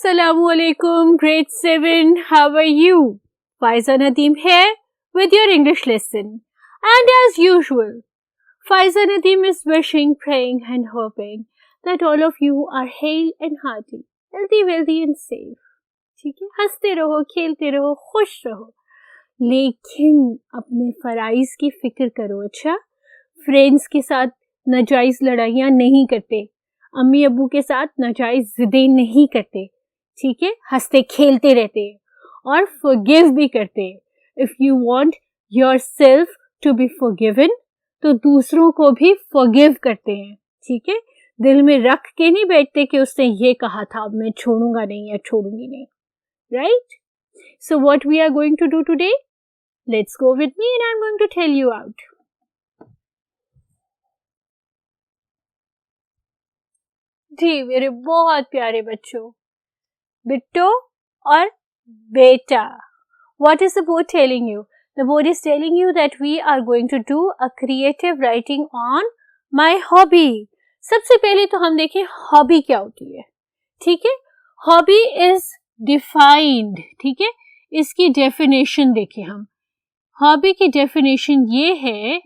Assalamualaikum, grade 7. How are you? Faiza Nadeem here with your English lesson. And as usual, Faiza Nadeem is wishing, praying and hoping that all of you are hale and hearty, healthy, wealthy and safe. ठीक है, हंसते रहो, खेलते रहो, खुश रहो, लेकिन अपने फराइज की फिक्र करो. अच्छा, फ्रेंड्स के साथ नाजायज लड़ाइयाँ नहीं करते, अम्मी अब्बू के साथ नाजायज जिदें नहीं करते, ठीक है, हंसते खेलते रहते हैं और फॉरगिव भी करते हैं. If you want yourself to be forgiven तो दूसरों को भी फॉरगिव करते हैं. ठीक है, दिल में रख के नहीं बैठते कि उसने ये कहा था, अब मैं छोड़ूंगा नहीं या छोड़ूंगी नहीं. Right? So what we are going to do today? Let's go with me and I am going to tell you out. जी मेरे बहुत प्यारे बच्चों, बिट्टो और बेटा, what is the board telling you? The board is telling you that we are going to do a creative writing on my hobby. सबसे पहले तो हम देखें हॉबी क्या होती है. ठीक है, हॉबी इज डिफाइंड. ठीक है, इसकी डेफिनेशन देखें हम. हॉबी की डेफिनेशन ये है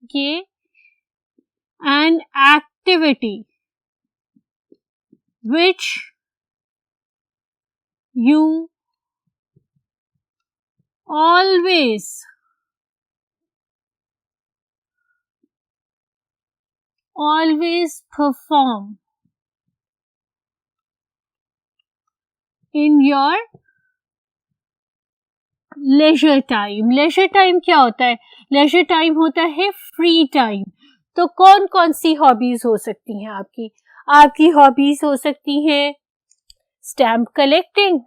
कि an activity which you always perform in your leisure time. leisure time क्या होता है? leisure time होता है फ्री टाइम. तो कौन कौन सी हॉबीज हो सकती हैं आपकी? आपकी हॉबीज हो सकती हैं स्टैम्प कलेक्टिंग.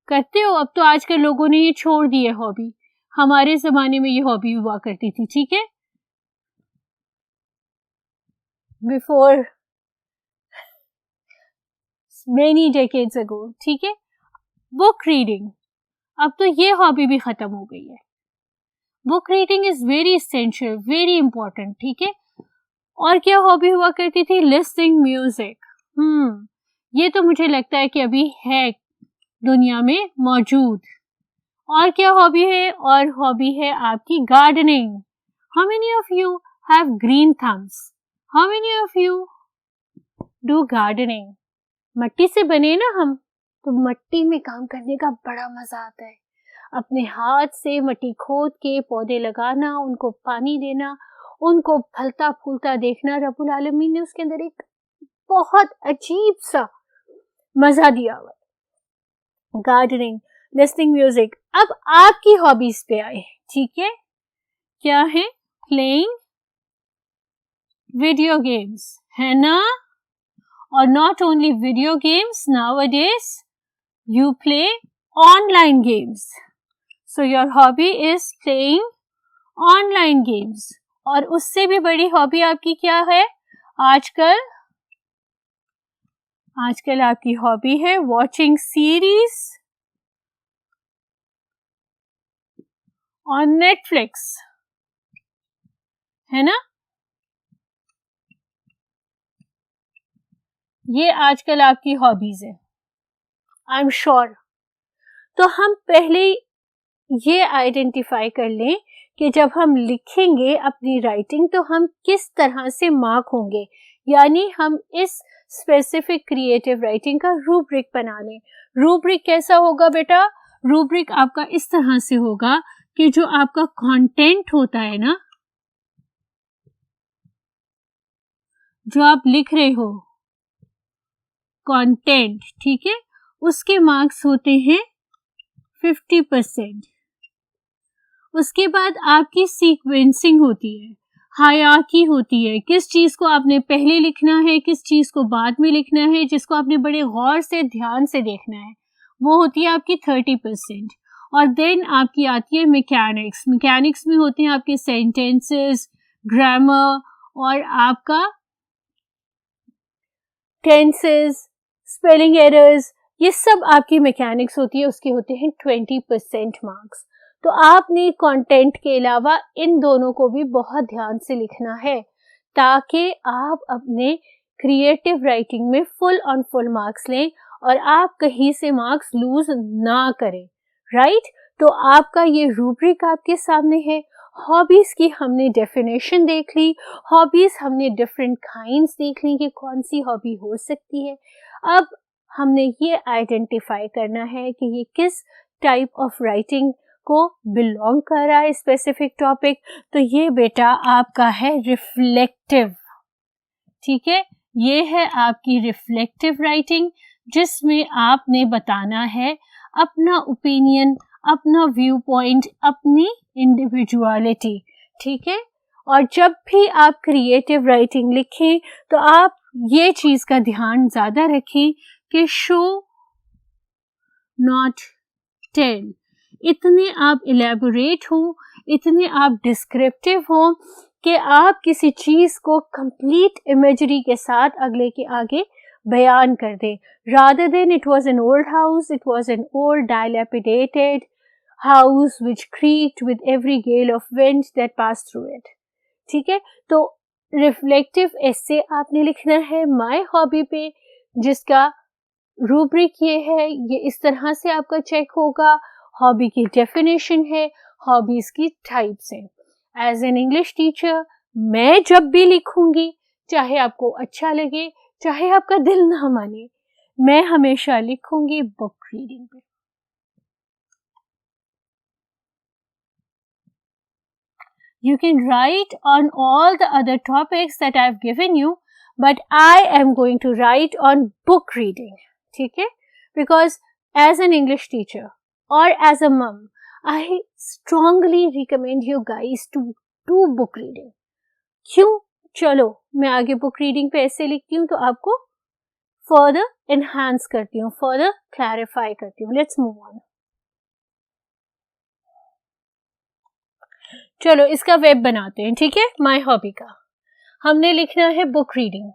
करते हो? अब तो आजकल लोगों ने ये छोड़ दी है हॉबी. हमारे जमाने में ये हॉबी हुआ करती थी. ठीक है, बिफोर मेनी डेकेड्स अगो. ठीक है, बुक रीडिंग. अब तो ये हॉबी भी खत्म हो गई है. Book reading is very essential, very important. ठीक है, और क्या हॉबी हुआ करती थी? Listening music. ये तो मुझे लगता है कि अभी है दुनिया में मौजूद. और क्या हॉबी है? और हॉबी है आपकी gardening. How many of you have green thumbs? How many of you do gardening? मट्टी से बने ना हम, तो मट्टी में काम करने का बड़ा मजा आता है. अपने हाथ से मट्टी खोद के पौधे लगाना, उनको पानी देना, उनको फलता फूलता देखना. रब्बुल आलमीन ने उसके अंदर एक बहुत अजीब सा मजा दिया हुआ. Gardening, listening music. अब आपकी हॉबीज पे आए. ठीक है, क्या है? प्लेइंग वीडियो गेम्स, है ना? और not only video games, nowadays you play online games. So your hobby is playing online games. और उससे भी बड़ी हॉबी आपकी क्या है? आजकल आपकी हॉबी है वॉचिंग सीरीज ऑन नेटफ्लिक्स, है ना? ये आजकल आपकी हॉबीज है, आई एम श्योर. तो हम पहले ये आइडेंटिफाई कर लें कि जब हम लिखेंगे अपनी राइटिंग तो हम किस तरह से मार्क होंगे. यानी हम इस स्पेसिफिक क्रिएटिव राइटिंग का रूब्रिक बना लें. रूब्रिक कैसा होगा बेटा? रूब्रिक आपका इस तरह से होगा कि जो आपका कंटेंट होता है ना, जो आप लिख रहे हो कंटेंट, ठीक है, उसके मार्क्स होते हैं 50%. उसके बाद आपकी सीक्वेंसिंग होती है, हायरार्की होती है. किस चीज को आपने पहले लिखना है, किस चीज को बाद में लिखना है, जिसको आपने बड़े गौर से ध्यान से देखना है, वो होती है आपकी 30%. और देन आपकी आती है मैकेनिक्स. मैकेनिक्स में होते हैं आपके सेंटेंसेस, ग्रामर और आपका टेंसेस, स्पेलिंग एरर्स. ये सब आपकी मैकेनिक्स होती है. उसके होते हैं 20% मार्क्स. तो आपने कंटेंट के अलावा इन दोनों को भी बहुत ध्यान से लिखना है ताकि आप अपने क्रिएटिव राइटिंग में फुल ऑन फुल मार्क्स लें और आप कहीं से मार्क्स लूज ना करें, राइट? तो आपका ये रूब्रिक आपके सामने है। हॉबीज की हमने डेफिनेशन देख ली, हॉबीज हमने डिफरेंट काइंड्स देख ली कि कौन सी हॉबी हो सकती है। अब हमने ये आइडेंटिफाई करना है कि ये किस टाइप ऑफ राइटिंग को बिलोंग कर रहा है, स्पेसिफिक टॉपिक। तो ये बेटा आपका है रिफ्लेक्टिव, ठीक है? ये है आपकी रिफ्लेक्टिव राइटिंग, जिसमें आपने बताना है अपना ओपिनियन, अपना व्यू पॉइंट, अपनी इंडिविजुअलिटी, ठीक है? और जब भी आप क्रिएटिव राइटिंग लिखें तो आप ये चीज का ध्यान ज्यादा रखें कि शो नॉट टेल। इतने आप इलेबोरेट हो, इतने आप डिस्क्रिप्टिव हो कि आप किसी चीज को कंप्लीट इमेजरी के साथ अगले के आगे बयान कर दें। Rather than it was an old house, it was an old dilapidated house which creaked with every gale of wind that passed through it. ठीक है? तो रिफ्लेक्टिव एसे आपने लिखना है माय हॉबी पे, जिसका रूब्रिक ये है, ये इस तरह से आपका चेक होगा। हॉबी की डेफिनेशन है, हॉबीज की टाइप्स हैं। एज एन इंग्लिश टीचर मैं जब भी लिखूंगी, चाहे आपको अच्छा लगे चाहे आपका दिल ना माने, मैं हमेशा लिखूंगी बुक रीडिंग पे। You can write on all the other topics that I've given you, but I am going to write on book reading, ठीक है? Because as an English teacher or as a mom, I strongly recommend you guys to do book reading. क्यों? चलो मैं आगे book reading पे ऐसे लिखती हूँ तो आपको फर्दर एनहांस करती हूँ, फर्दर क्लैरिफाई करती हूँ। Let's move on. चलो इसका वेब बनाते हैं, ठीक है? माय हॉबी का हमने लिखना है बुक रीडिंग।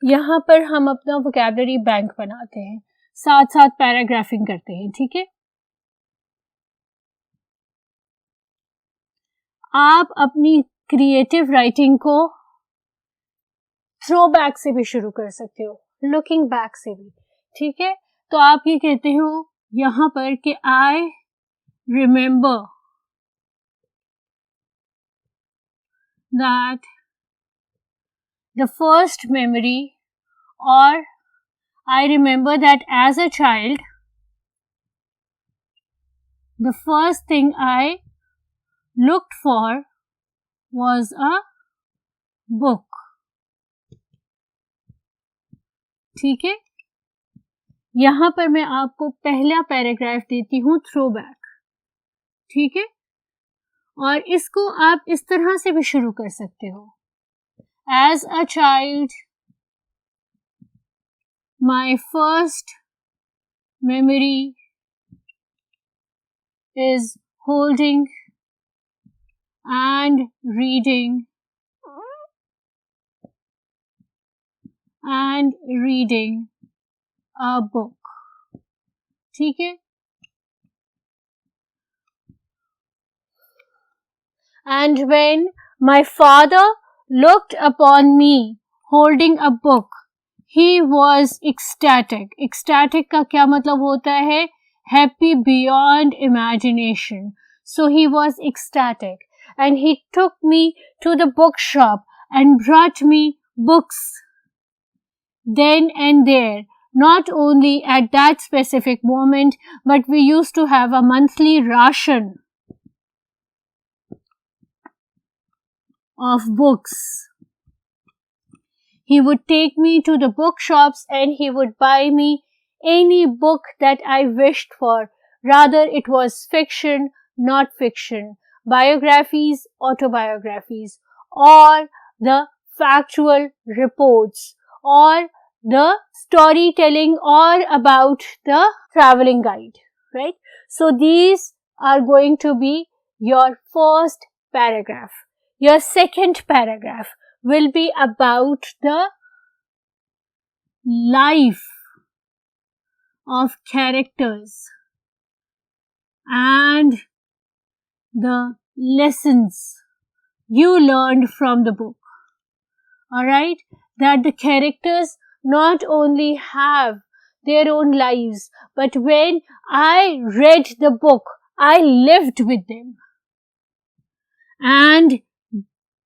यहाँ पर हम अपना वोकैबुलरी बैंक बनाते हैं, साथ साथ पैराग्राफिंग करते हैं, ठीक है? आप अपनी क्रिएटिव राइटिंग को थ्रो बैक से भी शुरू कर सकते हो, लुकिंग बैक से भी, ठीक है? तो आप ये कहते हो यहाँ पर कि I remember that the first memory, or I remember that as a child, the first thing I looked for was a book. ठीक है? यहां पर मैं आपको पहला पैराग्राफ देती हूं थ्रो बैक, ठीक है? और इसको आप इस तरह से भी शुरू कर सकते हो। As a child, my first memory is holding and reading a book, ठीक है? And when my father looked upon me holding a book, he was ecstatic. Ecstatic का क्या मतलब होता है? Happy beyond imagination. So he was ecstatic and he took me to the bookshop and brought me books then and there. Not only at that specific moment, but we used to have a monthly ration of books. He would take me to the bookshops and he would buy me any book that I wished for. Rather, it was fiction, not fiction, biographies, autobiographies, or the factual reports, or the storytelling, or about the traveling guide, right? So these are going to be your first paragraph. Your second paragraph will be about the life of characters and the lessons you learned from the book. Alright? That the characters not only have their own lives, but when I read the book, I lived with them. And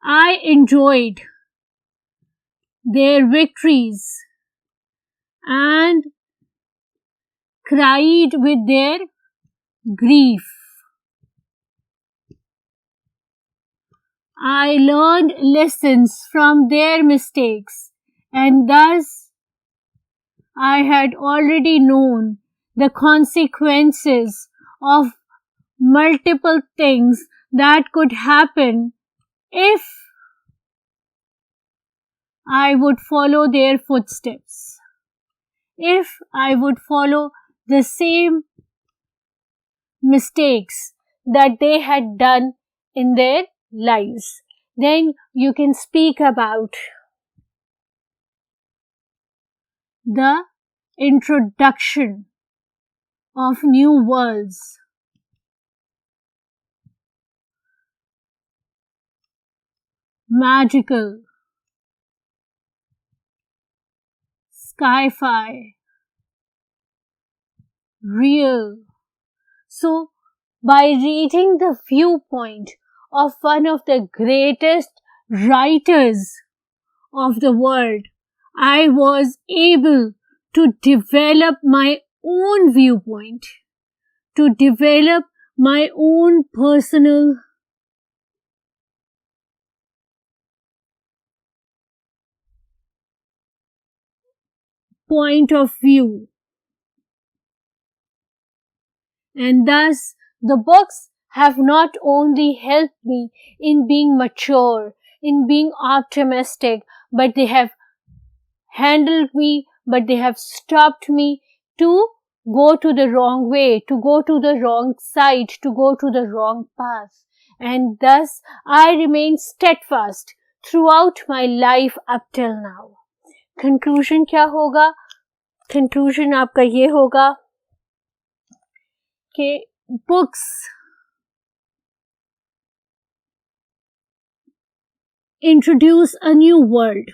I enjoyed their victories and cried with their grief. I learned lessons from their mistakes, and thus I had already known the consequences of multiple things that could happen if I would follow their footsteps, if I would follow the same mistakes that they had done in their lives. Then you can speak about the introduction of new worlds, magical, sci-fi, real. So, by reading the viewpoint of one of the greatest writers of the world, I was able to develop my own viewpoint, to develop my own personal point of view. And thus, the books have not only helped me in being mature, in being optimistic, but they have handled me, but they have stopped me to go to the wrong way, to go to the wrong side, to go to the wrong path. And thus, I remain steadfast throughout my life up till now. Conclusion क्या होगा? Conclusion आपका ये होगा कि books introduce a new world.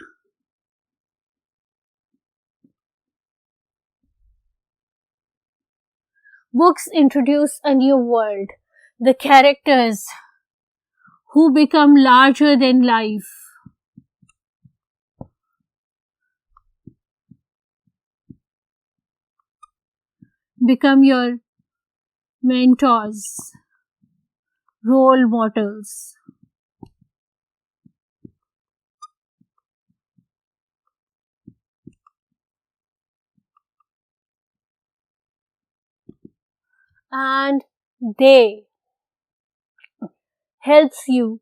Books introduce a new world. The characters who become larger than life. Become your mentors, role models. And they helps you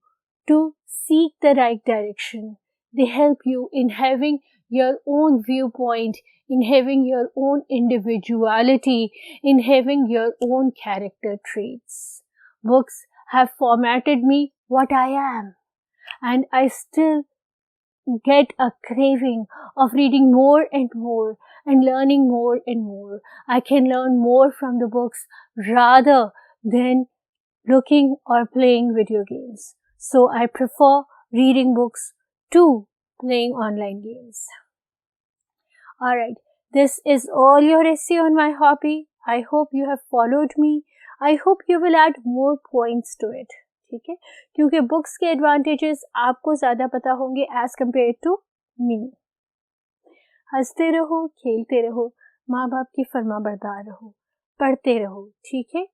to seek the right direction. They help you in having your own viewpoint, in having your own individuality, in having your own character traits. Books have formatted me what I am, and I still get a craving of reading more and more and learning more and more. I can learn more from the books rather than looking or playing video games. So I prefer reading books to playing online games. Alright, this is all your essay on my hobby. I hope you have followed me. I hope you will add more points to it. ठीक है, क्योंकि books के advantages आपको ज्यादा पता होंगे as compare to me. हंसते रहो, खेलते रहो, माँ बाप की फर्मा बरदार रहो, पढ़ते रहो, ठीक है,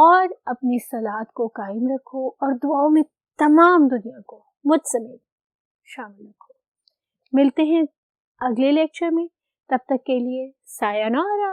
और अपनी सलाद को कायम रखो और दुआओं में तमाम दुनिया को मुझ समेत शामिल रखो. मिलते हैं अगले लेक्चर में. तब तक के लिए सायोनारा.